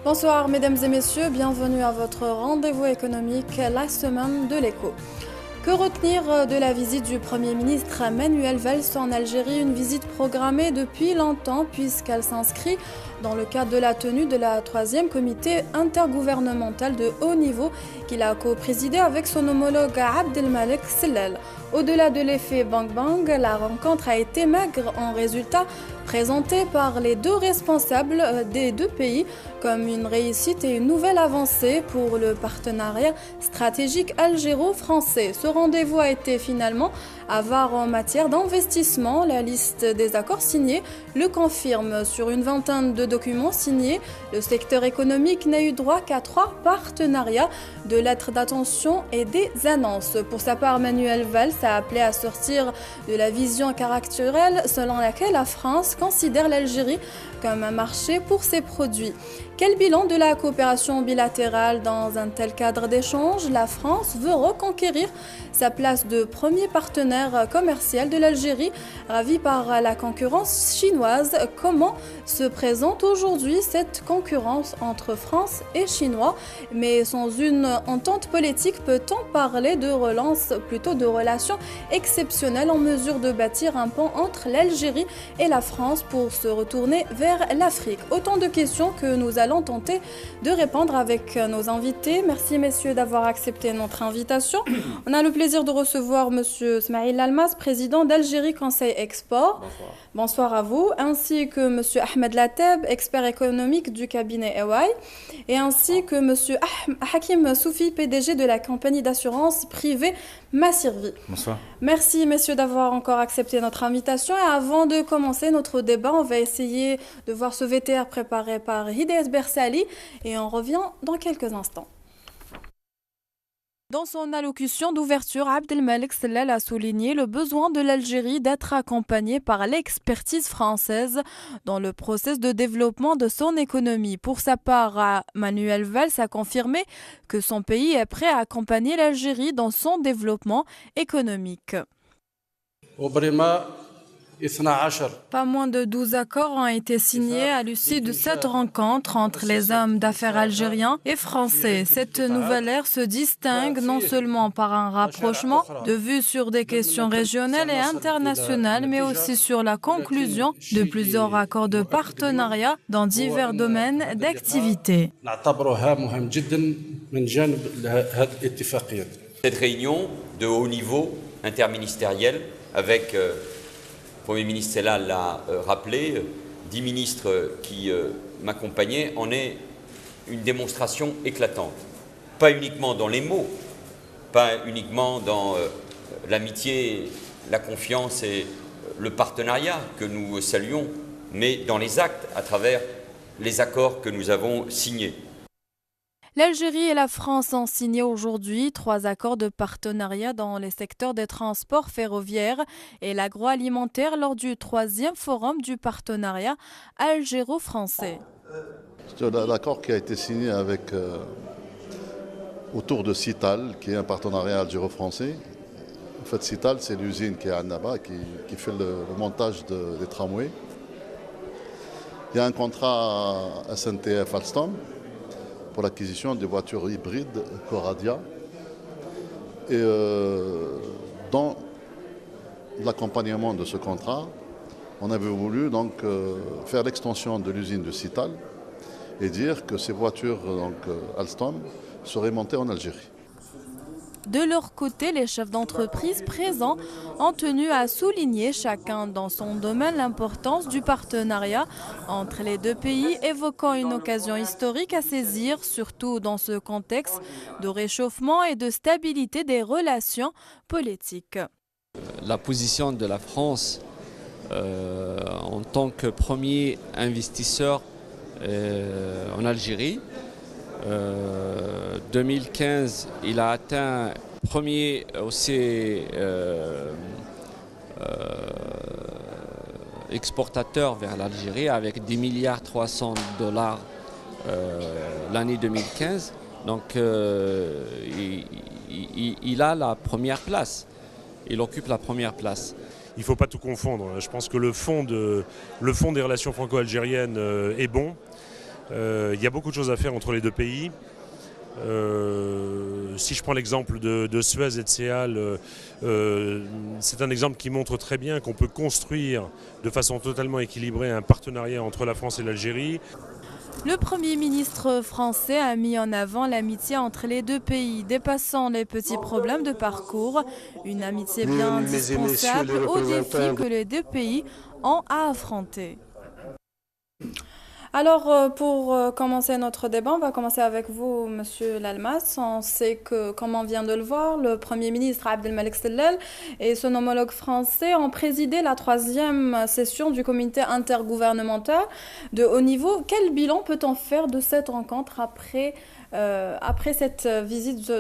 Bonsoir mesdames et messieurs, bienvenue à votre rendez-vous économique, la semaine de l'écho. Que retenir de la visite du Premier ministre Manuel Valls en Algérie, une visite programmée depuis longtemps puisqu'elle s'inscrit dans le cadre de la tenue de la 3e comité intergouvernemental de haut niveau qu'il a co-présidé avec son homologue Abdelmalek Sellal. Au-delà de l'effet Bang Bang, la rencontre a été maigre en résultat présenté par les deux responsables des deux pays comme une réussite et une nouvelle avancée pour le partenariat stratégique algéro-français. Ce rendez-vous a été finalement avare en matière d'investissement. La liste des accords signés le confirme. Sur une vingtaine de documents signés, le secteur économique n'a eu droit qu'à 3 partenariats, de lettres d'attention et des annonces. Pour sa part, Manuel Valls a appelé à sortir de la vision caractérielle selon laquelle la France considère l'Algérie comme un marché pour ses produits. Quel bilan de la coopération bilatérale dans un tel cadre d'échange? La France veut reconquérir sa place de premier partenaire commercial de l'Algérie, ravi par la concurrence chinoise. Comment se présente aujourd'hui cette concurrence entre France et Chinois? Mais sans une entente politique, peut-on parler de relance, plutôt de relations exceptionnelles en mesure de bâtir un pont entre l'Algérie et la France pour se retourner vers l'Afrique? Autant de questions que nous allons tenter de répondre avec nos invités. Merci messieurs d'avoir accepté notre invitation. On a le plaisir de recevoir monsieur Smaïl Almas, président d'Algérie Conseil Export. Bonsoir. Bonsoir à vous, ainsi que monsieur Ahmed Lateb, expert économique du cabinet EY, et ainsi que monsieur Hakim Soufi, PDG de la compagnie d'assurance privée Massirvi. Bonsoir. Merci messieurs d'avoir encore accepté notre invitation. Et avant de commencer notre débat, on va essayer de voir ce VTR préparé par Hidayat Bersali et on revient dans quelques instants. Dans son allocution d'ouverture, Abdelmalek Sellal a souligné le besoin de l'Algérie d'être accompagnée par l'expertise française dans le processus de développement de son économie. Pour sa part, Manuel Valls a confirmé que son pays est prêt à accompagner l'Algérie dans son développement économique. Pas moins de 12 accords ont été signés à l'issue de cette rencontre entre les hommes d'affaires algériens et français. Cette nouvelle ère se distingue non seulement par un rapprochement de vues sur des questions régionales et internationales, mais aussi sur la conclusion de plusieurs accords de partenariat dans divers domaines d'activité. Cette réunion de haut niveau interministériel avec le Premier ministre Sellal l'a rappelé, 10 ministres qui m'accompagnaient, en est une démonstration éclatante. Pas uniquement dans les mots, pas uniquement dans l'amitié, la confiance et le partenariat que nous saluons, mais dans les actes, à travers les accords que nous avons signés. L'Algérie et la France ont signé aujourd'hui 3 accords de partenariat dans les secteurs des transports ferroviaires et l'agroalimentaire lors du 3e forum du partenariat algéro-français. C'est l'accord qui a été signé autour de Cital, qui est un partenariat algéro-français. En fait, Cital, c'est l'usine qui est à Annaba, qui fait le montage des tramways. Il y a un contrat SNTF Alstom pour l'acquisition des voitures hybrides Coradia. Et dans l'accompagnement de ce contrat, on avait voulu donc faire l'extension de l'usine de Cital et dire que ces voitures Alstom seraient montées en Algérie. De leur côté, les chefs d'entreprise présents ont tenu à souligner chacun dans son domaine l'importance du partenariat entre les deux pays, évoquant une occasion historique à saisir, surtout dans ce contexte de réchauffement et de stabilité des relations politiques. La position de la France en tant que premier investisseur en Algérie, 2015, il a atteint premier aussi exportateur vers l'Algérie avec 10 milliards 300 dollars l'année 2015. Donc il a la première place. Il occupe la première place. Il ne faut pas tout confondre. Je pense que le fond des relations franco-algériennes est bon. Il y a beaucoup de choses à faire entre les deux pays. Si je prends l'exemple de Suez et de Seal, c'est un exemple qui montre très bien qu'on peut construire de façon totalement équilibrée un partenariat entre la France et l'Algérie. Le Premier ministre français a mis en avant l'amitié entre les deux pays, dépassant les petits problèmes de parcours. Une amitié bien indispensable aux défis que les deux pays ont à affronter. Alors, pour commencer notre débat, on va commencer avec vous, Monsieur Lalmas. On sait que, comme on vient de le voir, le Premier ministre Abdelmalek Sellal et son homologue français ont présidé la 3e session du comité intergouvernemental de haut niveau. Quel bilan peut-on faire de cette rencontre après cette visite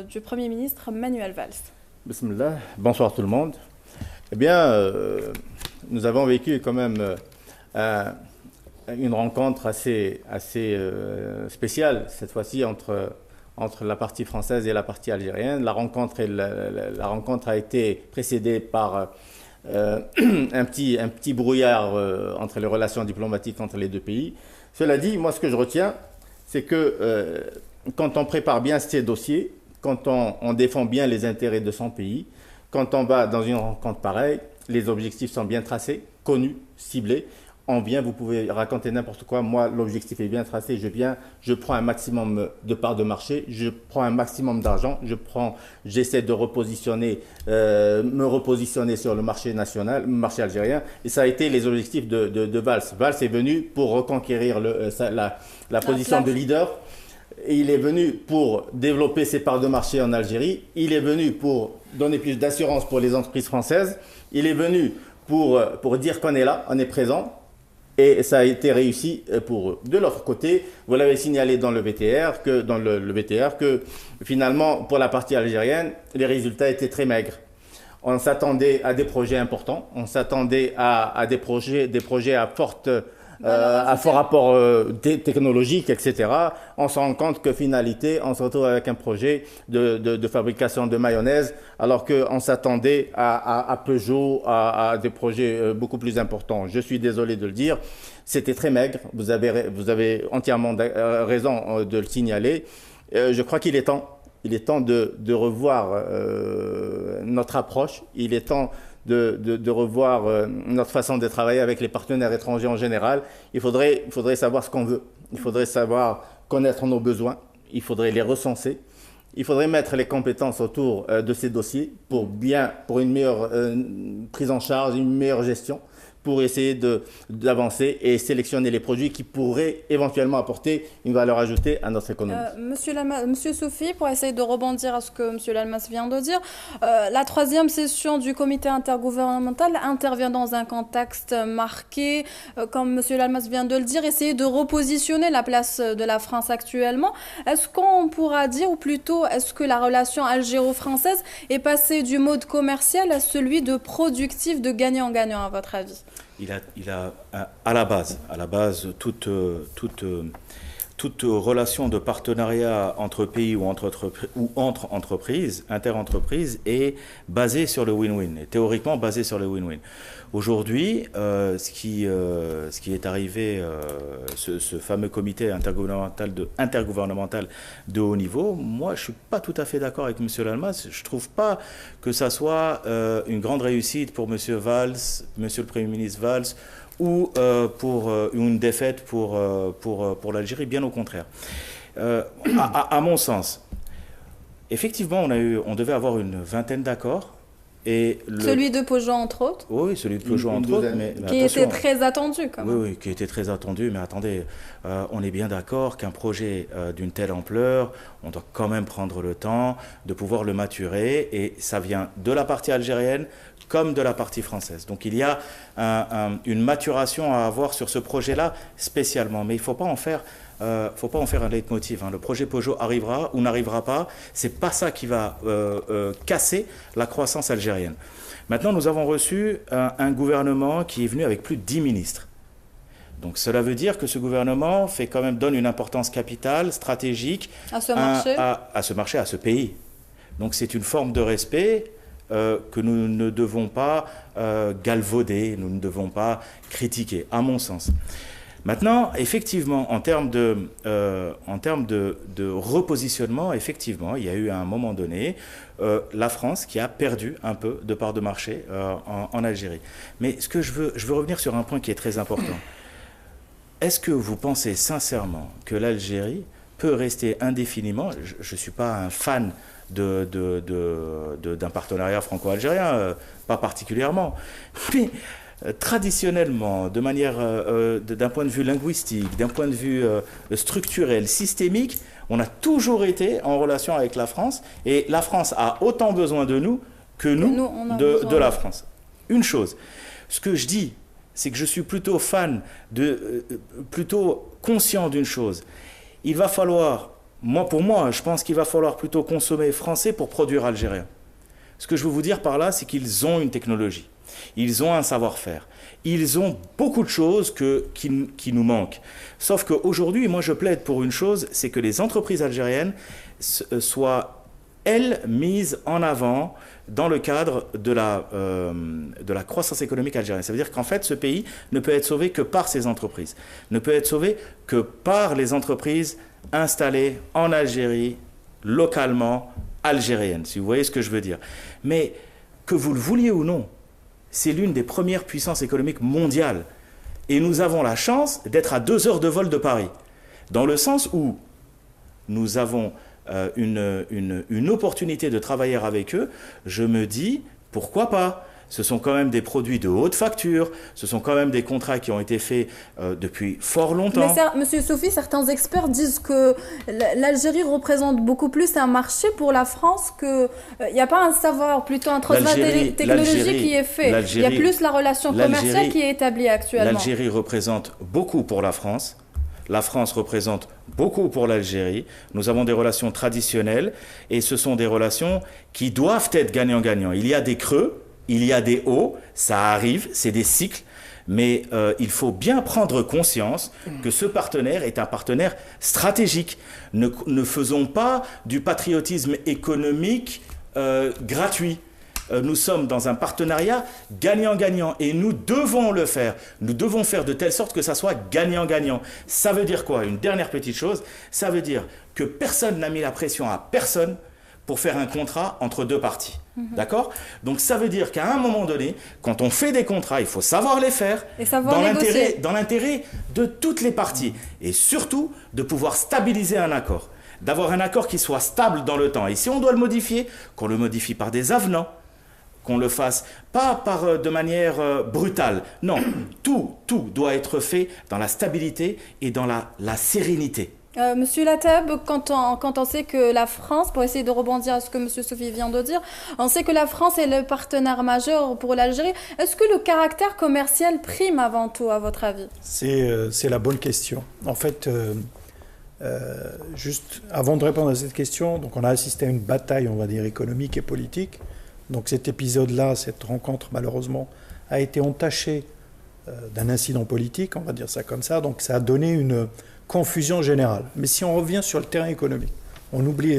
du Premier ministre Manuel Valls? Bismillah, bonsoir tout le monde. Eh bien, nous avons vécu quand même une rencontre assez spéciale, cette fois-ci, entre la partie française et la partie algérienne. La rencontre a été précédée par un petit brouillard entre les relations diplomatiques entre les deux pays. Cela dit, moi, ce que je retiens, c'est que quand on prépare bien ces dossiers, quand on défend bien les intérêts de son pays, quand on va dans une rencontre pareille, les objectifs sont bien tracés, connus, ciblés. On vient, vous pouvez raconter n'importe quoi. Moi, l'objectif est bien tracé. Je prends un maximum de parts de marché, je prends un maximum d'argent, j'essaie de me repositionner sur le marché national, le marché algérien. Et ça a été les objectifs de Valls. Valls est venu pour reconquérir la position de leader. Et il est venu pour développer ses parts de marché en Algérie. Il est venu pour donner plus d'assurance pour les entreprises françaises. Il est venu pour dire qu'on est là, on est présent. Et ça a été réussi pour eux. De l'autre côté, vous l'avez signalé dans le VTR, que finalement, pour la partie algérienne, les résultats étaient très maigres. On s'attendait à des projets importants, on s'attendait à des projets à fort rapport technologique, etc. On se rend compte que finalité, on se retrouve avec un projet de fabrication de mayonnaise, alors qu'on s'attendait à Peugeot, à des projets beaucoup plus importants. Je suis désolé de le dire, c'était très maigre, vous avez entièrement raison de le signaler. Je crois qu'il est temps. Il est temps de revoir notre approche, il est temps de revoir notre façon de travailler avec les partenaires étrangers en général. Il faudrait savoir ce qu'on veut, il faudrait savoir connaître nos besoins, il faudrait les recenser, il faudrait mettre les compétences autour de ces dossiers pour une meilleure prise en charge, une meilleure gestion, pour essayer d'avancer et sélectionner les produits qui pourraient éventuellement apporter une valeur ajoutée à notre économie. Monsieur Soufi, pour essayer de rebondir à ce que Monsieur Lalmas vient de dire, la 3e session du comité intergouvernemental intervient dans un contexte marqué, comme Monsieur Lalmas vient de le dire, essayer de repositionner la place de la France actuellement. Est-ce qu'on pourra dire, ou plutôt, est-ce que la relation algéro-française est passée du mode commercial à celui de productif, de gagnant-gagnant, à votre avis? Il a à la base toute relation de partenariat entre pays ou entre entreprises, interentreprises, est basée sur le win-win, et théoriquement basée sur le win-win. Aujourd'hui, ce qui est arrivé, ce fameux comité intergouvernemental de haut niveau, moi je ne suis pas tout à fait d'accord avec M. Lalmas. Je ne trouve pas que ça soit une grande réussite pour M. Valls, M. le Premier ministre Valls, ou pour une défaite pour l'Algérie, bien au contraire. À mon sens, effectivement, on devait avoir une vingtaine d'accords. Celui de Peugeot, entre autres? Oui, celui de Peugeot, entre autres. Mais qui était très attendu, quand même. Oui, qui était très attendu. Mais attendez, on est bien d'accord qu'un projet d'une telle ampleur, on doit quand même prendre le temps de pouvoir le maturer. Et ça vient de la partie algérienne comme de la partie française. Donc il y a une maturation à avoir sur ce projet-là spécialement. Mais il ne faut pas en faire un leitmotiv. Le projet Peugeot arrivera ou n'arrivera pas. Ce n'est pas ça qui va casser la croissance algérienne. Maintenant, nous avons reçu un gouvernement qui est venu avec plus de 10 ministres. Donc cela veut dire que ce gouvernement donne une importance capitale, stratégique à ce marché, à ce pays. Donc c'est une forme de respect que nous ne devons pas galvauder, nous ne devons pas critiquer, à mon sens. Maintenant, effectivement, en termes de repositionnement, effectivement, il y a eu à un moment donné la France qui a perdu un peu de part de marché en Algérie. Mais ce que je veux revenir sur un point qui est très important. Est-ce que vous pensez sincèrement que l'Algérie peut rester indéfiniment, je ne suis pas un fan d'un partenariat franco-algérien, pas particulièrement, mais traditionnellement, de manière, d'un point de vue linguistique, d'un point de vue structurel, systémique, on a toujours été en relation avec la France, et la France a autant besoin de nous que nous de la France. Une chose, ce que je dis, c'est que je suis plutôt fan, plutôt conscient d'une chose. Il va falloir, pour moi, je pense qu'il va falloir plutôt consommer français pour produire algérien. Ce que je veux vous dire par là, c'est qu'ils ont une technologie. Ils ont un savoir-faire. Ils ont beaucoup de choses qui nous manquent. Sauf qu'aujourd'hui, moi je plaide pour une chose, c'est que les entreprises algériennes soient, elles, mises en avant dans le cadre de la croissance économique algérienne. Ça veut dire qu'en fait, ce pays ne peut être sauvé que par ces entreprises. Ne peut être sauvé que par les entreprises installées en Algérie, localement, algériennes, si vous voyez ce que je veux dire. Mais que vous le vouliez ou non, c'est l'une des premières puissances économiques mondiales. Et nous avons la chance d'être à 2 heures de vol de Paris. Dans le sens où nous avons une opportunité de travailler avec eux, je me dis, pourquoi pas ? Ce sont quand même des produits de haute facture, ce sont quand même des contrats qui ont été faits depuis fort longtemps. Mais Monsieur Sofi, certains experts disent que l'Algérie représente beaucoup plus un marché pour la France qu'il n'y a pas un savoir plutôt un transfert technologique qui est fait. Il y a plus la relation commerciale qui est établie actuellement. L'Algérie représente beaucoup pour la France. La France représente beaucoup pour l'Algérie. Nous avons des relations traditionnelles et ce sont des relations qui doivent être gagnant-gagnant. Il y a des creux. Il y a des hauts, ça arrive, c'est des cycles, mais il faut bien prendre conscience que ce partenaire est un partenaire stratégique. Ne faisons pas du patriotisme économique gratuit. Nous sommes dans un partenariat gagnant-gagnant et nous devons le faire. Nous devons faire de telle sorte que ça soit gagnant-gagnant. Ça veut dire quoi ? Une dernière petite chose, ça veut dire que personne n'a mis la pression à personne pour faire un contrat entre deux parties. D'accord ? Donc ça veut dire qu'à un moment donné, quand on fait des contrats, il faut savoir les faire dans l'intérêt de toutes les parties. Et surtout, de pouvoir stabiliser un accord. D'avoir un accord qui soit stable dans le temps. Et si on doit le modifier, qu'on le modifie par des avenants, qu'on le fasse pas de manière brutale. Non, tout doit être fait dans la stabilité et dans la sérénité. Monsieur Lateb, quand on sait que la France, pour essayer de rebondir à ce que Monsieur Sofi vient de dire, on sait que la France est le partenaire majeur pour l'Algérie. Est-ce que le caractère commercial prime avant tout, à votre avis ? C'est la bonne question. En fait, juste avant de répondre à cette question, donc on a assisté à une bataille, on va dire, économique et politique. Donc cet épisode-là, cette rencontre, malheureusement, a été entachée d'un incident politique, on va dire ça comme ça. Donc ça a donné une confusion générale. Mais si on revient sur le terrain économique, on oublie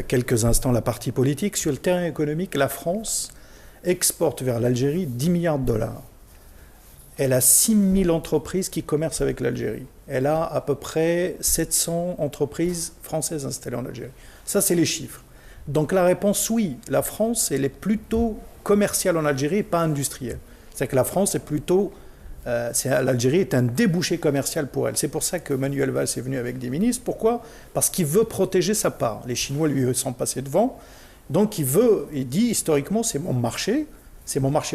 quelques instants la partie politique. Sur le terrain économique, la France exporte vers l'Algérie 10 milliards de dollars. Elle a 6 000 entreprises qui commercent avec l'Algérie. Elle a à peu près 700 entreprises françaises installées en Algérie. Ça, c'est les chiffres. Donc la réponse, oui, la France, elle est plutôt commerciale en Algérie et pas industrielle. C'est-à-dire que la France est plutôt... l'Algérie est un débouché commercial pour elle. C'est pour ça que Manuel Valls est venu avec des ministres. Pourquoi ? Parce qu'il veut protéger sa part. Les Chinois lui sont passés devant. Donc il dit historiquement, c'est mon marché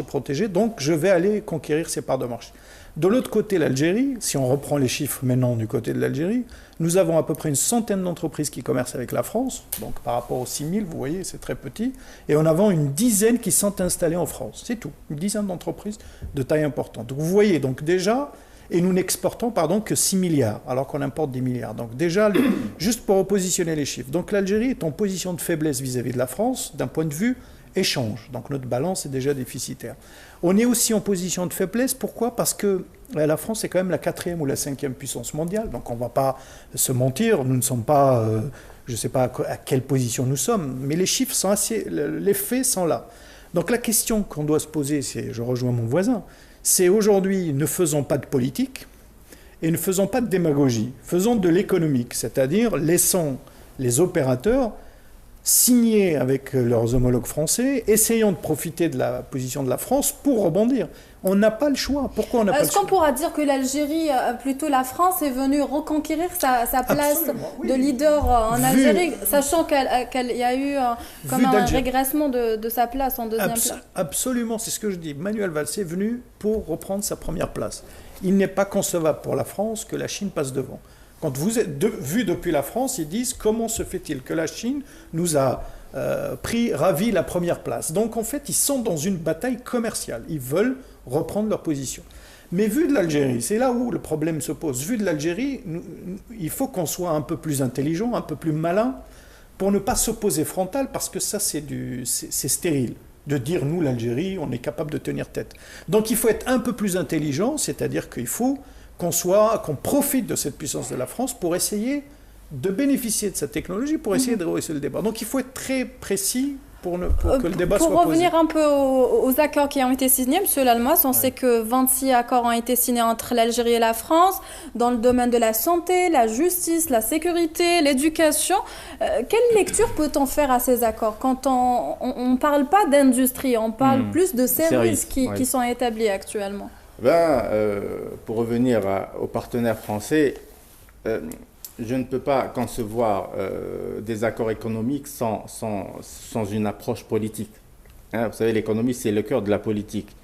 protégé, donc je vais aller conquérir ces parts de marché. De l'autre côté, l'Algérie, si on reprend les chiffres maintenant du côté de l'Algérie, nous avons à peu près une centaine d'entreprises qui commercent avec la France. Donc par rapport aux 6 000, vous voyez, c'est très petit. Et on a une dizaine qui sont installées en France. C'est tout. Une dizaine d'entreprises de taille importante. Donc vous voyez, donc déjà, et nous n'exportons que 6 milliards, alors qu'on importe 10 milliards. Donc déjà, juste pour repositionner les chiffres. Donc l'Algérie est en position de faiblesse vis-à-vis de la France, d'un point de vue échange. Donc notre balance est déjà déficitaire. On est aussi en position de faiblesse. Pourquoi ? Parce que la France est quand même la 4e ou la 5e puissance mondiale. Donc on ne va pas se mentir. Nous ne sommes pas... je ne sais pas à quelle position nous sommes, mais les chiffres sont les faits sont là. Donc la question qu'on doit se poser, je rejoins mon voisin, c'est aujourd'hui, ne faisons pas de politique et ne faisons pas de démagogie, faisons de l'économique, c'est-à-dire laissons les opérateurs signer avec leurs homologues français, essayons de profiter de la position de la France pour rebondir. On n'a pas le choix. Pourquoi on n'a pas le choix? Est-ce qu'on pourra dire que l'Algérie, plutôt la France, est venue reconquérir sa place de leader en Algérie, sachant qu'il y a eu comme un régressement de sa place en deuxième place? Absolument, c'est ce que je dis. Manuel Valls est venu pour reprendre sa première place. Il n'est pas concevable pour la France que la Chine passe devant. Quand vous êtes vu depuis la France, ils disent comment se fait-il que la Chine nous a ravi la première place. Donc en fait, ils sont dans une bataille commerciale. Ils veulent reprendre leur position. Mais vu de l'Algérie, c'est là où le problème se pose. Vu de l'Algérie, il faut qu'on soit un peu plus intelligent, un peu plus malin, pour ne pas s'opposer frontal, parce que ça, c'est stérile. De dire, nous, l'Algérie, on est capable de tenir tête. Donc il faut être un peu plus intelligent, c'est-à-dire qu'il faut qu'on profite de cette puissance de la France pour essayer de bénéficier de cette technologie, pour essayer de rehausser le débat. Donc il faut être très précis pour que le débat soit posé. Pour revenir un peu aux accords qui ont été signés, M. Lalmas, on sait que 26 accords ont été signés entre l'Algérie et la France dans le domaine de la santé, la justice, la sécurité, l'éducation. Quelle lecture peut-on faire à ces accords quand on ne parle pas d'industrie, on parle plus de services qui sont établis actuellement? Pour revenir aux partenaires français, je ne peux pas concevoir des accords économiques sans une approche politique. Vous savez, l'économie, c'est le cœur de la politique.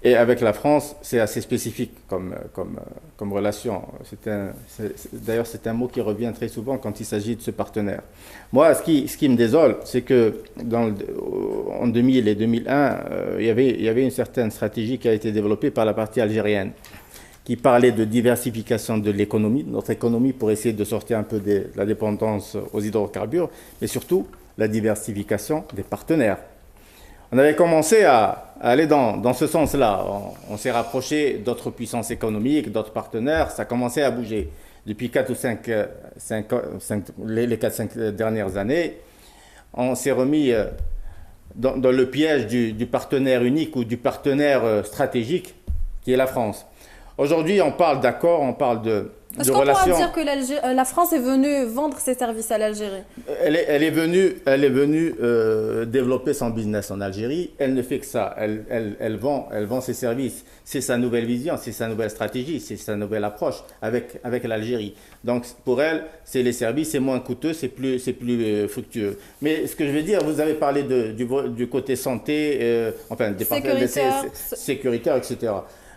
Et avec la France, c'est assez spécifique comme relation. D'ailleurs, c'est un mot qui revient très souvent quand il s'agit de ce partenaire. Moi, ce qui me désole, c'est que en 2000 et 2001, il y avait une certaine stratégie qui a été développée par la partie algérienne, qui parlait de diversification de l'économie, notre économie, pour essayer de sortir un peu de la dépendance aux hydrocarbures, mais surtout la diversification des partenaires. On avait commencé à aller dans ce sens-là. On s'est rapproché d'autres puissances économiques, d'autres partenaires, ça commençait à bouger. Depuis 4 ou 5 les 4-5 dernières années, on s'est remis dans le piège du partenaire unique ou du partenaire stratégique qui est la France. Aujourd'hui, on parle d'accords, on parle de Est-ce qu'on pourra dire que la France est venue vendre ses services à l'Algérie? Elle est venue développer son business en Algérie. Elle ne fait que ça. Elle vend ses services. C'est sa nouvelle vision, c'est sa nouvelle stratégie, c'est sa nouvelle approche avec l'Algérie. Donc pour elle, c'est les services, c'est moins coûteux, c'est plus fructueux. Mais ce que je veux dire, vous avez parlé du côté santé, des partenaires sécuritaires, etc.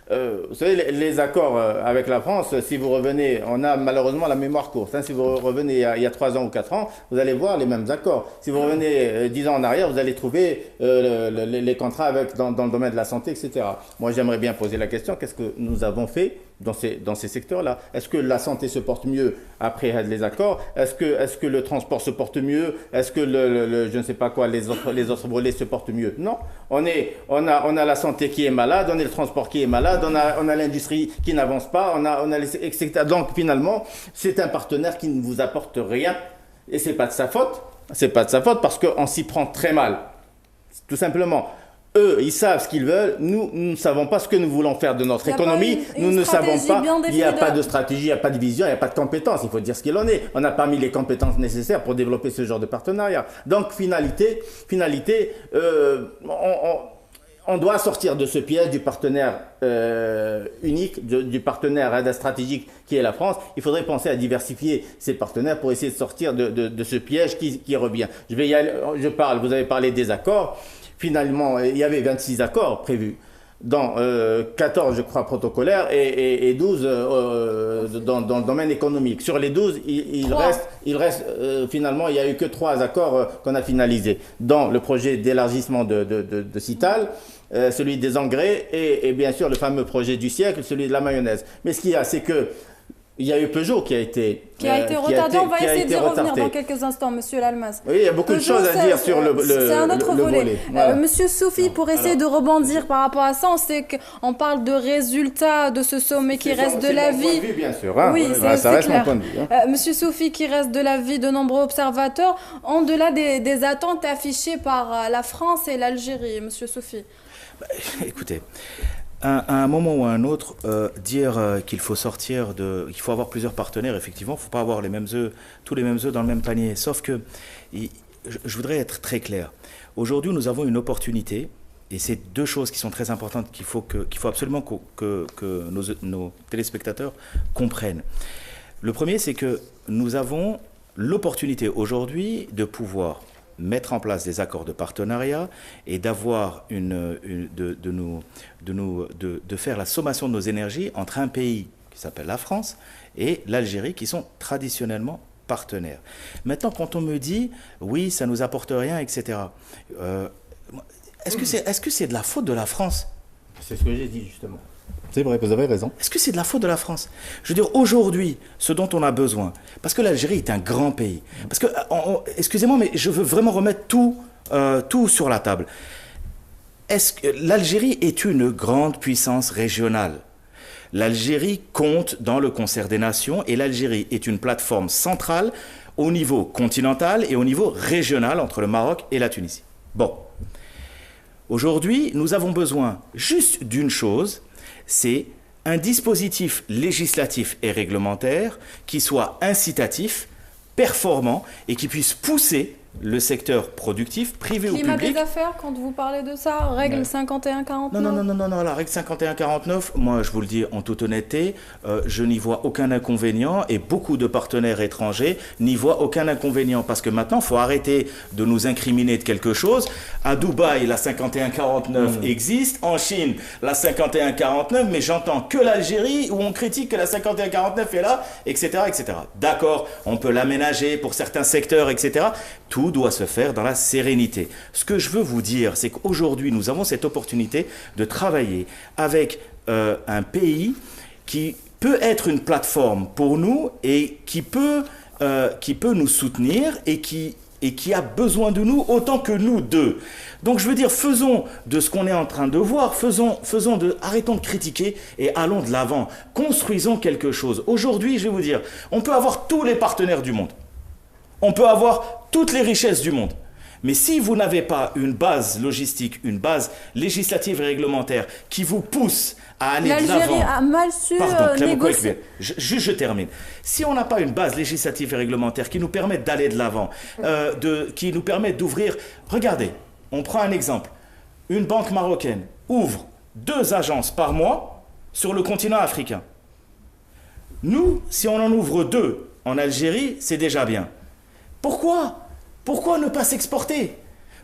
Vous savez, les accords avec la France, si vous revenez, on a malheureusement la mémoire courte. Si vous revenez il y a 3 ans ou 4 ans, vous allez voir les mêmes accords. Si vous revenez 10 ans en arrière, vous allez trouver les contrats dans le domaine de la santé, etc. Moi, j'aimerais bien poser la question, qu'est-ce que nous avons fait dans ces secteurs-là? Est-ce que la santé se porte mieux après les accords? Est-ce que le transport se porte mieux? Est-ce que je ne sais pas quoi, les autres volets se portent mieux? Non. On a la santé qui est malade, on a le transport qui est malade, on a l'industrie qui n'avance pas, on a etc. Donc finalement, c'est un partenaire qui ne vous apporte rien. Et c'est pas de sa faute. C'est pas de sa faute parce qu'on s'y prend très mal. Tout simplement. Eux, ils savent ce qu'ils veulent. Nous ne savons pas ce que nous voulons faire de notre économie. Nous ne savons pas. Il n'y a pas de stratégie, il n'y a pas de vision, il n'y a pas de compétences. Il faut dire ce qu'il en est. On n'a pas mis les compétences nécessaires pour développer ce genre de partenariat. Donc, finalité, on doit sortir de ce piège du partenaire unique, du partenaire stratégique qui est la France. Il faudrait penser à diversifier ces partenaires pour essayer de sortir de ce piège qui revient. Vous avez parlé des accords. Finalement, il y avait 26 accords prévus, dans 14, je crois, protocolaires et 12 dans le domaine économique. Sur les 12, il reste finalement, il n'y a eu que 3 accords qu'on a finalisés, dans le projet d'élargissement de CITAL, celui des engrais et bien sûr le fameux projet du siècle, celui de la mayonnaise. Mais ce qu'il y a, c'est que il y a eu Peugeot qui a été retardé. On va essayer d'y revenir dans quelques instants, Monsieur Lalmas. Oui, il y a beaucoup de choses à dire sur le c'est un autre volet. Voilà. Monsieur Soufi, pour essayer de rebondir par rapport à ça, on sait qu'on parle de résultats de ce sommet qui reste de la vie. Point de vue, bien sûr. Oui, ça reste mon point de vue. Monsieur Soufi, qui reste de la vie de nombreux observateurs, en delà des attentes affichées par la France et l'Algérie, Monsieur Soufi. Écoutez. à un moment ou à un autre, dire qu'il faut il faut avoir plusieurs partenaires, effectivement, il ne faut pas avoir tous les mêmes œufs dans le même panier. Sauf que, je voudrais être très clair. Aujourd'hui, nous avons une opportunité, et c'est deux choses qui sont très importantes qu'il faut absolument que nos téléspectateurs comprennent. Le premier, c'est que nous avons l'opportunité aujourd'hui de pouvoir mettre en place des accords de partenariat et d'avoir de faire la sommation de nos énergies entre un pays qui s'appelle la France et l'Algérie, qui sont traditionnellement partenaires. Maintenant, quand on me dit oui, ça nous apporte rien, etc. Est-ce que c'est de la faute de la France? C'est ce que j'ai dit justement. C'est vrai, vous avez raison. Est-ce que c'est de la faute de la France? Je veux dire, aujourd'hui, ce dont on a besoin, parce que l'Algérie est un grand pays, parce que, excusez-moi, mais je veux vraiment remettre tout sur la table. Est-ce que l'Algérie est une grande puissance régionale? L'Algérie compte dans le concert des nations et l'Algérie est une plateforme centrale au niveau continental et au niveau régional entre le Maroc et la Tunisie. Bon. Aujourd'hui, nous avons besoin juste d'une chose, c'est un dispositif législatif et réglementaire qui soit incitatif, performant et qui puisse pousser le secteur productif, privé ou public. Climat des affaires, quand vous parlez de ça, règle 51-49 ? Non, la règle 51-49, moi je vous le dis en toute honnêteté, je n'y vois aucun inconvénient et beaucoup de partenaires étrangers n'y voient aucun inconvénient parce que maintenant il faut arrêter de nous incriminer de quelque chose. À Dubaï, la 51-49 existe, en Chine, la 51-49, mais j'entends que l'Algérie où on critique que la 51-49 est là, etc. etc. D'accord, on peut l'aménager pour certains secteurs, etc. Tout doit se faire dans la sérénité. Ce que je veux vous dire, c'est qu'aujourd'hui, nous avons cette opportunité de travailler avec un pays qui peut être une plateforme pour nous et qui peut nous soutenir et qui a besoin de nous autant que nous d'eux. Donc je veux dire, faisons de ce qu'on est en train de voir, arrêtons de critiquer et allons de l'avant. Construisons quelque chose. Aujourd'hui, je vais vous dire, on peut avoir tous les partenaires du monde. On peut avoir toutes les richesses du monde. Mais si vous n'avez pas une base logistique, une base législative et réglementaire qui vous pousse à aller de l'avant... L'Algérie a mal su négocier. Je termine. Si on n'a pas une base législative et réglementaire qui nous permette d'aller de l'avant, qui nous permette d'ouvrir... Regardez, on prend un exemple. Une banque marocaine ouvre 2 agences par mois sur le continent africain. Nous, si on en ouvre 2 en Algérie, c'est déjà bien. Pourquoi ne pas s'exporter?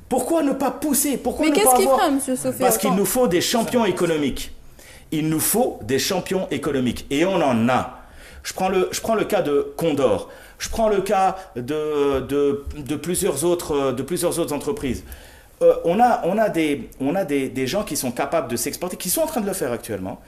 Pourquoi ne pas pousser? Mais qu'est-ce qu'il fera, M. Sofé? Parce qu'il nous faut des champions économiques. Il nous faut des champions économiques. Et on en a. Je prends le cas de Condor. Je prends le cas de plusieurs autres entreprises. On a des gens qui sont capables de s'exporter, qui sont en train de le faire actuellement.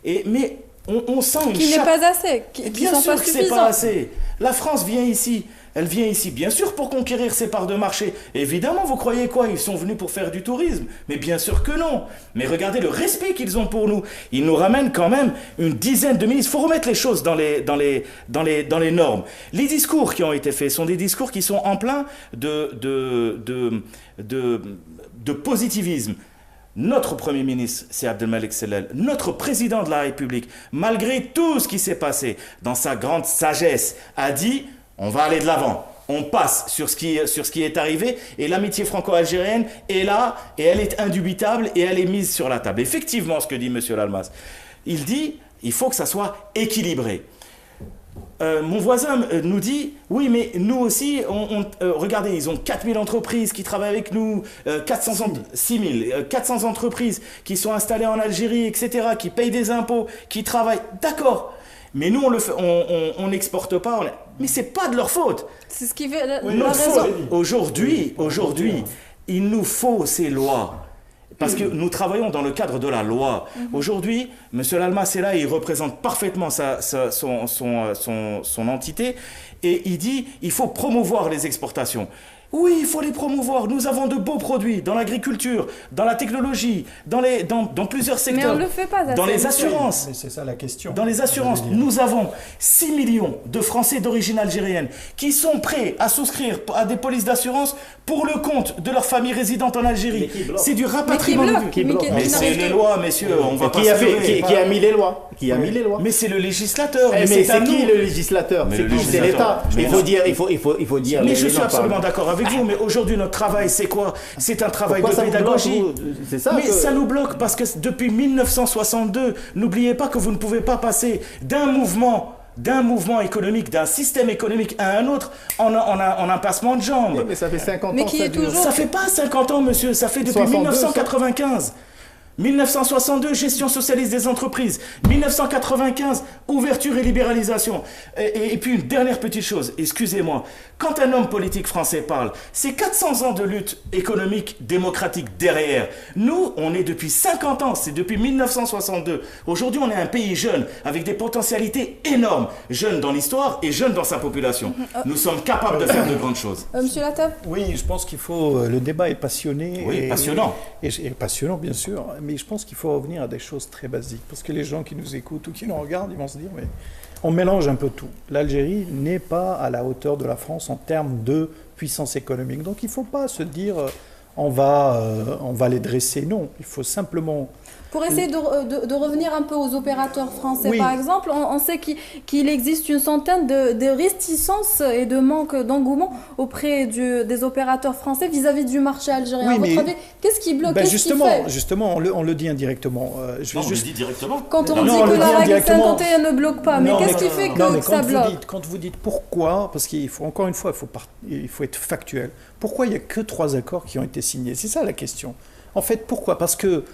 Mais on sent une qui n'est pas assez, bien sûr que c'est pas assez. La France vient ici. Elle vient ici, bien sûr, pour conquérir ses parts de marché. Évidemment, vous croyez quoi? Ils sont venus pour faire du tourisme. Mais bien sûr que non. Mais regardez le respect qu'ils ont pour nous. Ils nous ramènent quand même une dizaine de ministres. Il faut remettre les choses dans les normes. Les discours qui ont été faits sont des discours qui sont en plein de positivisme. Notre Premier ministre, c'est Abdelmalek Sellel, notre président de la République, malgré tout ce qui s'est passé, dans sa grande sagesse, a dit... On va aller de l'avant. On passe sur ce qui est arrivé et l'amitié franco-algérienne est là et elle est indubitable et elle est mise sur la table. Effectivement, ce que dit M. Lalmas, il dit il faut que ça soit équilibré. Mon voisin nous dit oui, mais nous aussi, regardez, ils ont 4000 entreprises qui travaillent avec nous, 400 entreprises qui sont installées en Algérie, etc., qui payent des impôts, qui travaillent. D'accord. Mais nous, on n'exporte pas. Mais c'est pas de leur faute. C'est ce qui fait la raison. Aujourd'hui, il nous faut ces lois. Parce que nous travaillons dans le cadre de la loi. Aujourd'hui, M. Lalmas est là, il représente parfaitement son entité. Et il dit il faut promouvoir les exportations. Oui, il faut les promouvoir. Nous avons de beaux produits dans l'agriculture, dans la technologie, dans plusieurs secteurs. Mais on ne le fait pas. Dans les assurances. Mais c'est ça la question. Dans les assurances, nous avons 6 millions de Français d'origine algérienne qui sont prêts à souscrire à des polices d'assurance pour le compte de leur famille résidente en Algérie. C'est du rapatriement. Mais c'est les lois, messieurs. On va pas qui a mis les lois? Qui a mis les lois? Mais c'est le législateur. Mais c'est qui le législateur? C'est l'État. Il faut dire. Mais je suis absolument d'accord avec vous, mais aujourd'hui notre travail c'est quoi? C'est un travail de pédagogie. C'est ça. Mais ça nous bloque parce que depuis 1962, n'oubliez pas que vous ne pouvez pas passer d'un mouvement économique, d'un système économique à un autre en un passement de jambes. Mais ça fait 50 ans. Mais qui est toujours... Ça fait pas 50 ans, monsieur, ça fait depuis 1995. 1962, gestion socialiste des entreprises. 1995, ouverture et libéralisation. Et puis une dernière petite chose, excusez-moi. Quand un homme politique français parle, c'est 400 ans de lutte économique, démocratique derrière. Nous, on est depuis 50 ans, c'est depuis 1962. Aujourd'hui, on est un pays jeune, avec des potentialités énormes. Jeune dans l'histoire et jeune dans sa population. Nous sommes capables de faire de grandes choses. Monsieur Latab? Oui, je pense qu'il faut... Le débat est passionné. Oui, passionnant. Et passionnant, bien sûr. Mais je pense qu'il faut revenir à des choses très basiques. Parce que les gens qui nous écoutent ou qui nous regardent, ils vont se dire, mais on mélange un peu tout. L'Algérie n'est pas à la hauteur de la France en termes de puissance économique. Donc il ne faut pas se dire, on va les dresser. Non, il faut simplement... Pour essayer de revenir un peu aux opérateurs français, Oui. par exemple, on sait qu'il existe une centaine de réticences et de manque d'engouement auprès des opérateurs français vis-à-vis du marché algérien. Oui, à votre avis, qu'est-ce qui bloque? Qu'est-ce qui fait? Justement, on le dit indirectement. On le dit directement. Quand on dit que la règle 51 ne bloque pas, mais qu'est-ce qui fait que ça bloque? Quand vous dites pourquoi, parce qu'il faut, encore une fois, il faut être factuel. Pourquoi il n'y a que 3 accords qui ont été signés? C'est ça la question. En fait, pourquoi? Parce que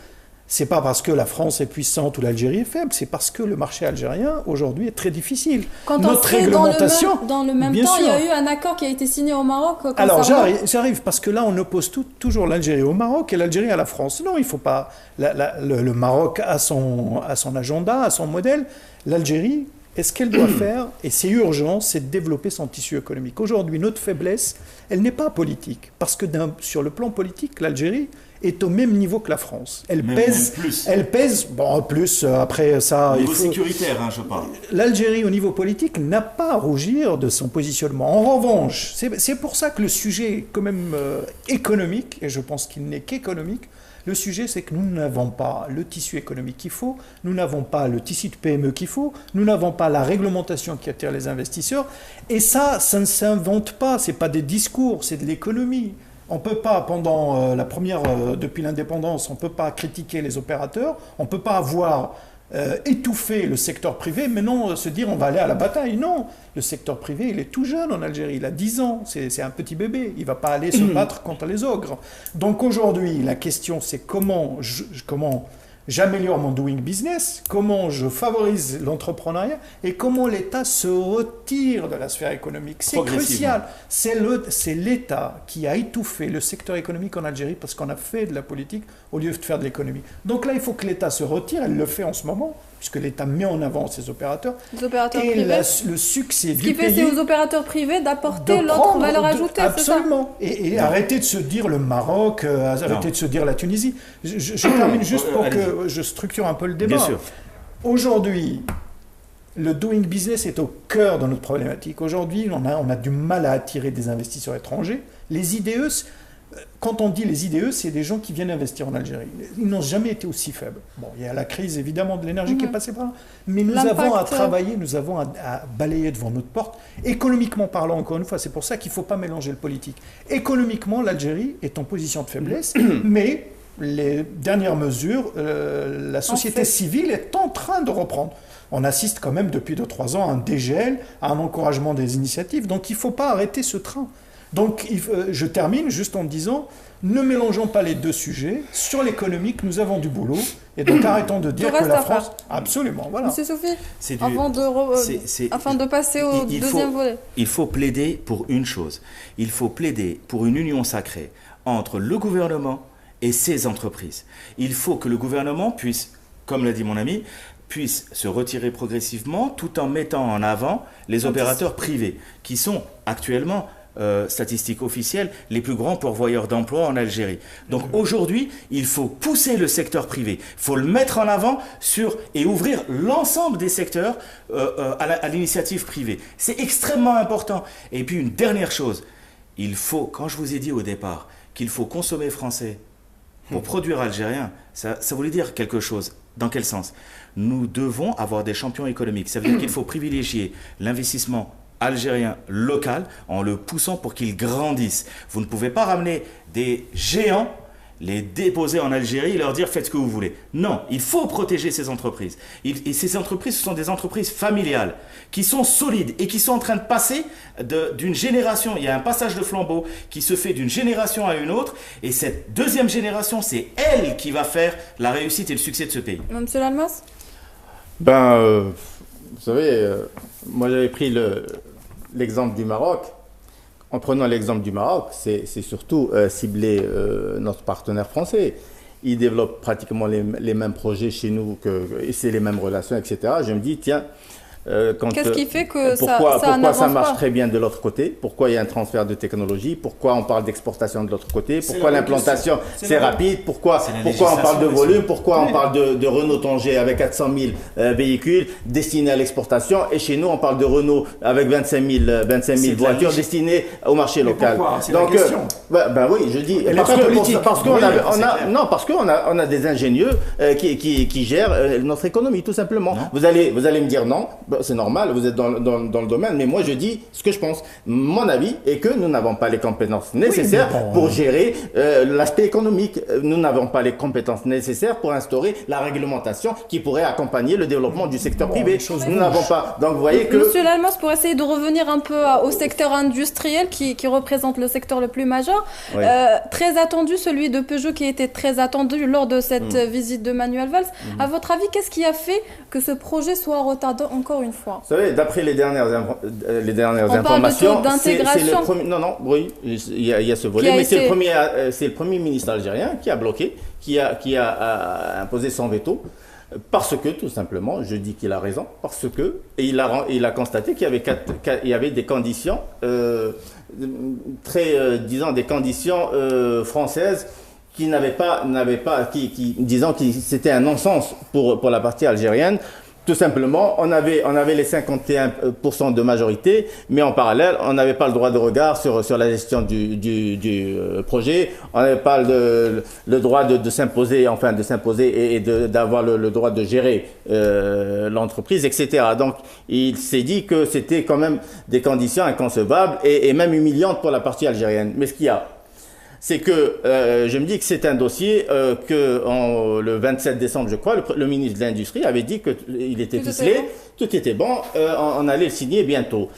c'est pas parce que la France est puissante ou l'Algérie est faible, c'est parce que le marché algérien aujourd'hui est très difficile. Quand Notre on serait réglementation, dans le même bien temps, sûr. il y a eu un accord qui a été signé au Maroc. Alors j'arrive parce que là on oppose toujours l'Algérie au Maroc et l'Algérie à la France. Non, il faut pas. Le Maroc a son agenda, a son modèle. L'Algérie, est-ce qu'elle doit faire, et c'est urgent, c'est de développer son tissu économique. Aujourd'hui, notre faiblesse, elle n'est pas politique, parce que sur le plan politique, l'Algérie est au même niveau que la France. Elle pèse, bon, plus, après ça... Au niveau sécuritaire, je parle. L'Algérie, au niveau politique, n'a pas à rougir de son positionnement. En revanche, c'est pour ça que le sujet est quand même économique, et je pense qu'il n'est qu'économique. Le sujet, c'est que nous n'avons pas le tissu économique qu'il faut, nous n'avons pas le tissu de PME qu'il faut, nous n'avons pas la réglementation qui attire les investisseurs. Et ça ne s'invente pas, ce n'est pas des discours, c'est de l'économie. On ne peut pas, depuis l'indépendance, on ne peut pas critiquer les opérateurs, on ne peut pas avoir étouffer le secteur privé, mais non se dire on va aller à la bataille. Non, le secteur privé, il est tout jeune en Algérie, il a 10 ans, c'est un petit bébé, il ne va pas aller se battre contre les ogres. Donc aujourd'hui, la question c'est comment j'améliore mon doing business, comment je favorise l'entrepreneuriat et comment l'État se retire de la sphère économique. C'est crucial. C'est l'État qui a étouffé le secteur économique en Algérie parce qu'on a fait de la politique au lieu de faire de l'économie. Donc là, il faut que l'État se retire. Elle le fait en ce moment, puisque l'État met en avant ses opérateurs. Les opérateurs et privés. Le succès du pays... Ce qui fait, c'est aux opérateurs privés d'apporter l'autre valeur ajoutée, absolument. Et arrêtez de se dire le Maroc, arrêtez de se dire la Tunisie. Je termine juste pour que je structure un peu le débat. Bien sûr. Aujourd'hui, le doing business est au cœur de notre problématique. Aujourd'hui, on a du mal à attirer des investisseurs étrangers. Les IDE, quand on dit les IDE, c'est des gens qui viennent investir en Algérie. Ils n'ont jamais été aussi faibles. Bon, il y a la crise évidemment de l'énergie qui est passée par là, mais nous avons à travailler, nous avons à balayer devant notre porte. Économiquement parlant, encore une fois, c'est pour ça qu'il ne faut pas mélanger le politique. Économiquement, l'Algérie est en position de faiblesse, mais les dernières mesures, la société civile est en train de reprendre. On assiste quand même depuis 2-3 ans à un dégel, à un encouragement des initiatives, donc il ne faut pas arrêter ce train. Donc je termine juste en disant, ne mélangeons pas les deux sujets. Sur l'économique, nous avons du boulot, et donc arrêtons de dire que la France... Absolument, voilà. Monsieur Sophie, afin de passer au deuxième volet. Il faut plaider pour une chose, il faut plaider pour une union sacrée entre le gouvernement et ses entreprises. Il faut que le gouvernement puisse, comme l'a dit mon ami, puisse se retirer progressivement tout en mettant en avant les opérateurs privés qui sont actuellement statistiques officielles, les plus grands pourvoyeurs d'emplois en Algérie. Donc aujourd'hui, il faut pousser le secteur privé, il faut le mettre en avant et ouvrir l'ensemble des secteurs à l'initiative privée. C'est extrêmement important. Et puis une dernière chose, quand je vous ai dit au départ qu'il faut consommer français pour produire algérien, ça voulait dire quelque chose. Dans quel sens? Nous devons avoir des champions économiques. Ça veut dire qu'il faut privilégier l'investissement algérien local en le poussant pour qu'il grandisse. Vous ne pouvez pas ramener des géants, les déposer en Algérie et leur dire faites ce que vous voulez. Non, il faut protéger ces entreprises. Et ces entreprises, ce sont des entreprises familiales qui sont solides et qui sont en train de passer d'une génération. Il y a un passage de flambeau qui se fait d'une génération à une autre et cette deuxième génération, c'est elle qui va faire la réussite et le succès de ce pays. Monsieur Lalmas? Vous savez, moi j'avais pris l'exemple du Maroc. En prenant l'exemple du Maroc, c'est surtout cibler notre partenaire français. Ils développent pratiquement les mêmes projets chez nous, et c'est les mêmes relations, etc. Je me dis, tiens, qu'est-ce qui fait que pourquoi ça marche pas très bien de l'autre côté? Pourquoi il y a un transfert de technologie? Pourquoi on parle d'exportation de l'autre côté? Pourquoi l'implantation c'est rapide? Pourquoi on parle de volume? Pourquoi on parle de Renault Tanger avec 400 000 véhicules destinés à l'exportation et chez nous on parle de Renault avec 25 000 voitures destinées au marché local? Donc oui, je dis parce qu'on a des ingénieux qui gèrent notre économie tout simplement. Vous allez me dire non. C'est normal, vous êtes dans le domaine, mais moi je dis ce que je pense. Mon avis est que nous n'avons pas les compétences nécessaires pour gérer l'aspect économique. Nous n'avons pas les compétences nécessaires pour instaurer la réglementation qui pourrait accompagner le développement du secteur privé. Nous n'avons pas. Donc vous voyez que... Monsieur Lalmas, pour essayer de revenir un peu au secteur industriel qui représente le secteur le plus majeur, très attendu, celui de Peugeot qui était très attendu lors de cette visite de Manuel Valls. À votre avis, qu'est-ce qui a fait que ce projet soit retardé encore une fois? Vous savez, d'après les dernières informations, c'est le premier. Non, oui, il y a ce volet, mais c'est le premier ministre algérien qui a bloqué, qui a imposé son veto. Parce que, tout simplement, je dis qu'il a raison, parce que, et il a constaté qu'il y avait des conditions, des conditions françaises qui disant que c'était un non-sens pour la partie algérienne. Tout simplement, on avait les 51% de majorité, mais en parallèle, on n'avait pas le droit de regard sur la gestion du projet. On n'avait pas le droit de s'imposer et d'avoir le droit de gérer l'entreprise, etc. Donc, il s'est dit que c'était quand même des conditions inconcevables et même humiliantes pour la partie algérienne. Mais ce qu'il y a, c'est que je me dis que c'est un dossier que le 27 décembre, je crois, le ministre de l'Industrie avait dit qu'il était ficelé, tout était bon, on allait le signer bientôt.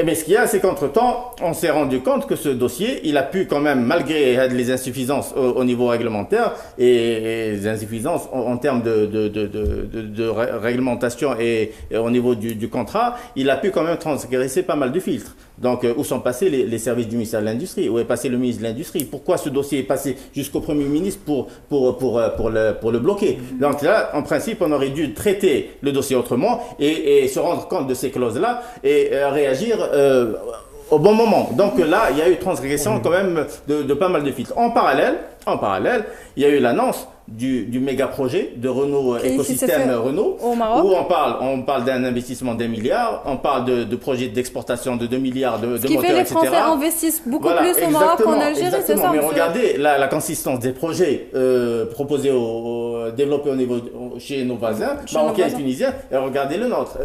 Mais ce qu'il y a, c'est qu'entre-temps, on s'est rendu compte que ce dossier, il a pu quand même, malgré les insuffisances au niveau réglementaire et les insuffisances en termes de réglementation et au niveau du contrat, il a pu quand même transgresser pas mal de filtres. Donc, où sont passés les services du ministère de l'Industrie? Où est passé le ministre de l'Industrie? Pourquoi ce dossier est passé jusqu'au Premier ministre pour le bloquer? Donc là, en principe, on aurait dû traiter le dossier autrement et se rendre compte de ces clauses-là et réagir au bon moment. Donc là, il y a eu transgression quand même de pas mal de filtres. En parallèle, il y a eu l'annonce du méga projet de Renault, écosystème Renault, au Maroc, où on parle d'un investissement d'1 milliard, on parle de projets d'exportation de 2 milliards de moteurs, etc. Ce qui fait les Français investissent beaucoup plus au Maroc qu'en Algérie, c'est ça? Mais regardez la consistance des projets proposés, développés chez nos voisins, marocains et tunisiens, et regardez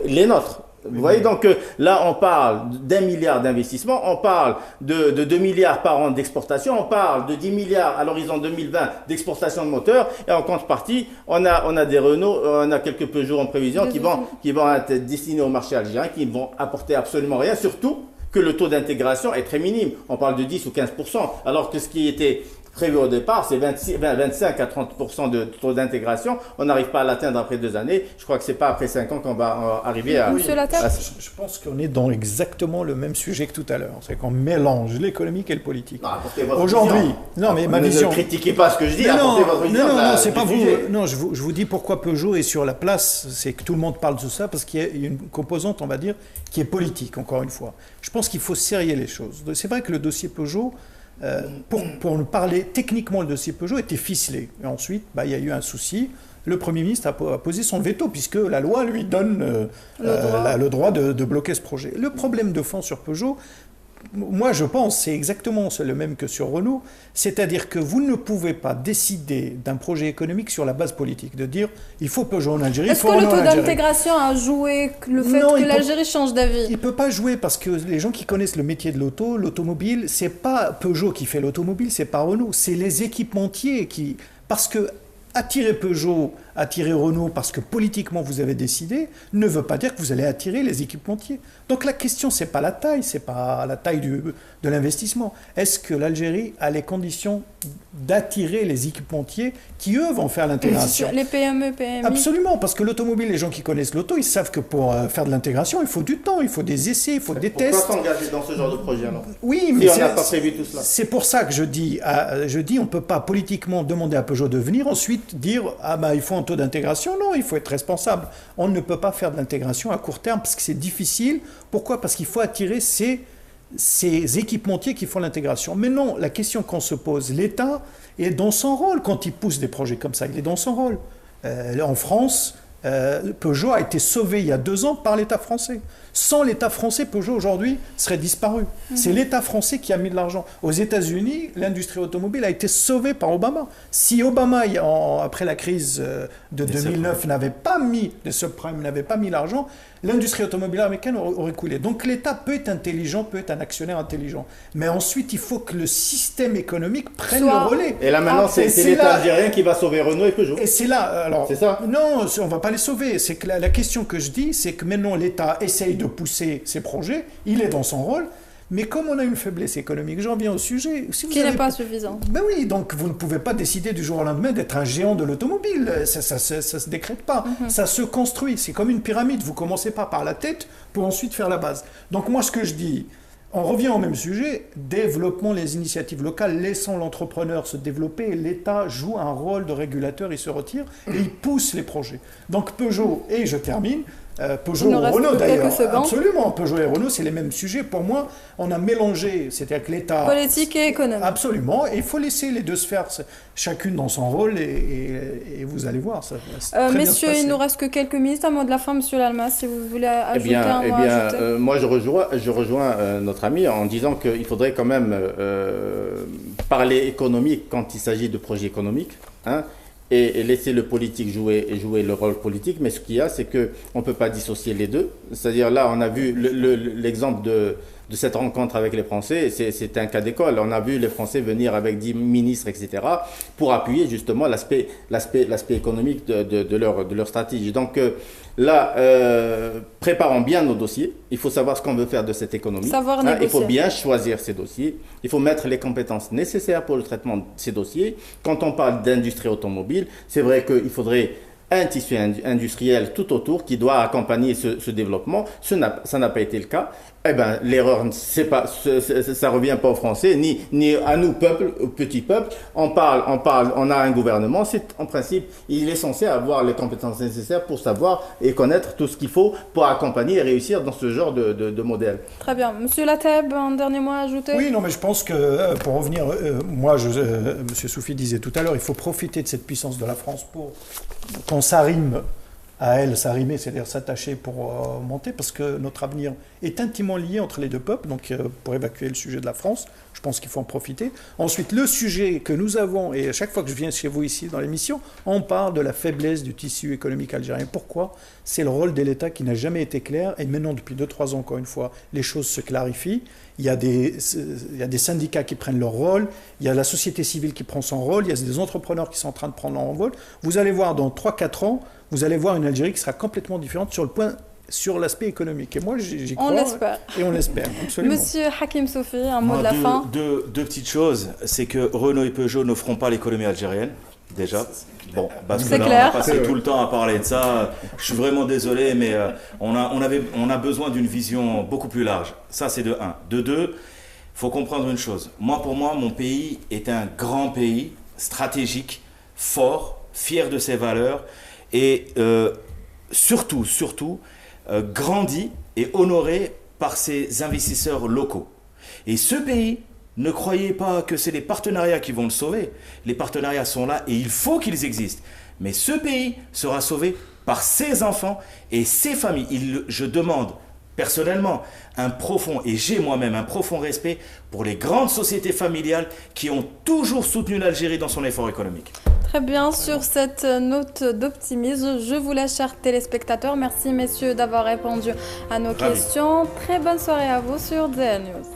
les nôtres. Vous voyez, donc là, on parle d'1 milliard d'investissement, on parle de 2 milliards par an d'exportation, on parle de 10 milliards à l'horizon 2020 d'exportation de moteurs, et en contrepartie, on a des Renault, on a quelques Peugeot en prévision qui vont être destinés au marché algérien, qui vont apporter absolument rien, surtout que le taux d'intégration est très minime. On parle de 10 ou 15%, alors que ce qui était prévu au départ, c'est 25 à 30% de taux d'intégration. On n'arrive pas à l'atteindre après 2 années. Je crois que c'est pas après 5 ans qu'on va arriver à... Monsieur Latab. Je pense qu'on est dans exactement le même sujet que tout à l'heure. C'est qu'on mélange l'économique et le politique. Aujourd'hui, non, mais ma vision... Ne critiquez pas ce que je dis, non, apportez votre vision. Non, c'est pas vous. Non, je vous dis pourquoi Peugeot est sur la place. C'est que tout le monde parle de ça parce qu'il y a une composante, on va dire, qui est politique, encore une fois. Je pense qu'il faut serrer les choses. C'est vrai que le dossier Peugeot... pour nous parler techniquement, le dossier Peugeot était ficelé. Et ensuite, il y a eu un souci. Le Premier ministre a posé son veto, puisque la loi lui donne le droit de bloquer ce projet. Le problème de fond sur Peugeot, moi je pense, c'est exactement le même que sur Renault, c'est-à-dire que vous ne pouvez pas décider d'un projet économique sur la base politique, de dire il faut Peugeot en Algérie, il faut Renault en Algérie. Est-ce que le taux d'intégration a joué le fait que l'Algérie change d'avis? Il ne peut pas jouer parce que les gens qui connaissent le métier de l'automobile, c'est pas Peugeot qui fait l'automobile, c'est pas Renault, c'est les équipementiers qui... Parce que attirer Peugeot, attirer Renault parce que politiquement vous avez décidé, ne veut pas dire que vous allez attirer les équipementiers. Donc la question, c'est pas la taille, c'est pas la taille de l'investissement. Est-ce que l'Algérie a les conditions d'attirer les équipementiers qui, eux, vont faire l'intégration? Les PME, PMI? Absolument, parce que l'automobile, les gens qui connaissent l'auto, ils savent que pour faire de l'intégration, il faut du temps, il faut des essais, il faut des tests. Pourquoi s'engager dans ce genre de projet alors? Oui, mais on n'a pas prévu tout cela. C'est pour ça que je dis on ne peut pas politiquement demander à Peugeot de venir, ensuite dire il faut un taux d'intégration. Non, il faut être responsable. On ne peut pas faire de l'intégration à court terme parce que c'est difficile. Pourquoi? Parce qu'il faut attirer ces équipementiers qui font l'intégration. Mais non, la question qu'on se pose, l'État est dans son rôle quand il pousse des projets comme ça. Il est dans son rôle. En France, Peugeot a été sauvé il y a 2 ans par l'État français. Sans l'État français, Peugeot aujourd'hui serait disparu. C'est l'État français qui a mis de l'argent. Aux États-Unis, l'industrie automobile a été sauvée par Obama. Si Obama, après la crise de 2009, n'avait pas mis, les subprimes n'avaient pas mis l'argent, l'industrie automobile américaine aurait coulé. Donc l'État peut être intelligent, peut être un actionnaire intelligent. Mais ensuite, il faut que le système économique prenne le relais. Et là maintenant, c'est l'État algérien qui va sauver Renault et Peugeot. Et c'est là, alors... C'est ça? Non, on ne va pas les sauver. C'est que la question que je dis, c'est que maintenant l'État essaye de pousser ses projets, il est dans son rôle, mais comme on a une faiblesse économique, j'en viens au sujet... Qui n'est pas suffisant. Ben oui, donc vous ne pouvez pas décider du jour au lendemain d'être un géant de l'automobile, ça se décrète pas, ça se construit, c'est comme une pyramide, vous commencez pas par la tête pour ensuite faire la base. Donc moi ce que je dis, on revient au même sujet, développement les initiatives locales, laissons l'entrepreneur se développer, et l'État joue un rôle de régulateur, il se retire et il pousse les projets. Donc Peugeot, et je termine, Peugeot et Renault d'ailleurs, absolument, Peugeot et Renault c'est les mêmes sujets. Pour moi, on a mélangé, c'est-à-dire que l'État... Politique et économique. Absolument, et il faut laisser les deux se faire, chacune dans son rôle, et vous allez voir. Messieurs, il nous reste que quelques minutes, un mot de la fin, monsieur Lalmas, si vous voulez ajouter un mot. Moi je rejoins notre ami en disant qu'il faudrait quand même parler économique quand il s'agit de projets économiques, et laisser le politique jouer le rôle politique. Mais ce qu'il y a, c'est qu'on ne peut pas dissocier les deux. C'est-à-dire là, on a vu l'exemple de cette rencontre avec les Français, c'est un cas d'école. On a vu les Français venir avec 10 ministres, etc., pour appuyer justement l'aspect économique de leur stratégie. Donc là, préparons bien nos dossiers. Il faut savoir ce qu'on veut faire de cette économie. Il faut bien choisir ces dossiers. Il faut mettre les compétences nécessaires pour le traitement de ces dossiers. Quand on parle d'industrie automobile, c'est vrai qu'il faudrait un tissu industriel tout autour qui doit accompagner ce développement. Ça n'a pas été le cas. Eh ben, l'erreur, ça revient pas aux Français, ni à nous, peuple, au petit peuple. On a un gouvernement. En principe, il est censé avoir les compétences nécessaires pour savoir et connaître tout ce qu'il faut pour accompagner et réussir dans ce genre de modèle. Très bien. Monsieur Latab, un dernier mot à ajouter? Oui, non, mais je pense que, pour revenir, Monsieur Soufi disait tout à l'heure, il faut profiter de cette puissance de la France pour qu'on s'arrime à elle, s'arrimer, c'est-à-dire s'attacher pour monter, parce que notre avenir est intimement lié entre les deux peuples. Donc pour évacuer le sujet de la France, je pense qu'il faut en profiter. Ensuite, le sujet que nous avons, et à chaque fois que je viens chez vous ici dans l'émission, on parle de la faiblesse du tissu économique algérien. Pourquoi? C'est le rôle de l'État qui n'a jamais été clair, et maintenant depuis 2-3 ans, encore une fois, les choses se clarifient. Il y a des syndicats qui prennent leur rôle, il y a la société civile qui prend son rôle, il y a des entrepreneurs qui sont en train de prendre leur rôle. Vous allez voir dans 3-4 ans, vous allez voir une Algérie qui sera complètement différente sur le point sur l'aspect économique. Et moi, j'y crois. On l'espère. Et on l'espère, absolument. Monsieur Hakim Soufi, un mot de la fin. Deux petites choses. C'est que Renault et Peugeot ne feront pas l'économie algérienne, déjà. Bon, parce que là, clair. on a passé tout le temps à parler de ça. Je suis vraiment désolé, mais on a besoin d'une vision beaucoup plus large. Ça, c'est de un. De deux, il faut comprendre une chose. Pour moi, mon pays est un grand pays, stratégique, fort, fier de ses valeurs et surtout, grandi et honoré par ses investisseurs locaux. Et ce pays, ne croyez pas que c'est les partenariats qui vont le sauver. Les partenariats sont là et il faut qu'ils existent. Mais ce pays sera sauvé par ses enfants et ses familles. Je demande personnellement j'ai moi-même un profond respect pour les grandes sociétés familiales qui ont toujours soutenu l'Algérie dans son effort économique. Très bien, sur cette note d'optimisme, je vous laisse, chers téléspectateurs. Merci messieurs d'avoir répondu à nos questions. Très bonne soirée à vous sur DL News.